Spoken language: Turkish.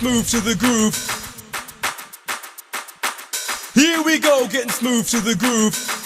smooth to the groove. Here we go, getting smooth to the groove.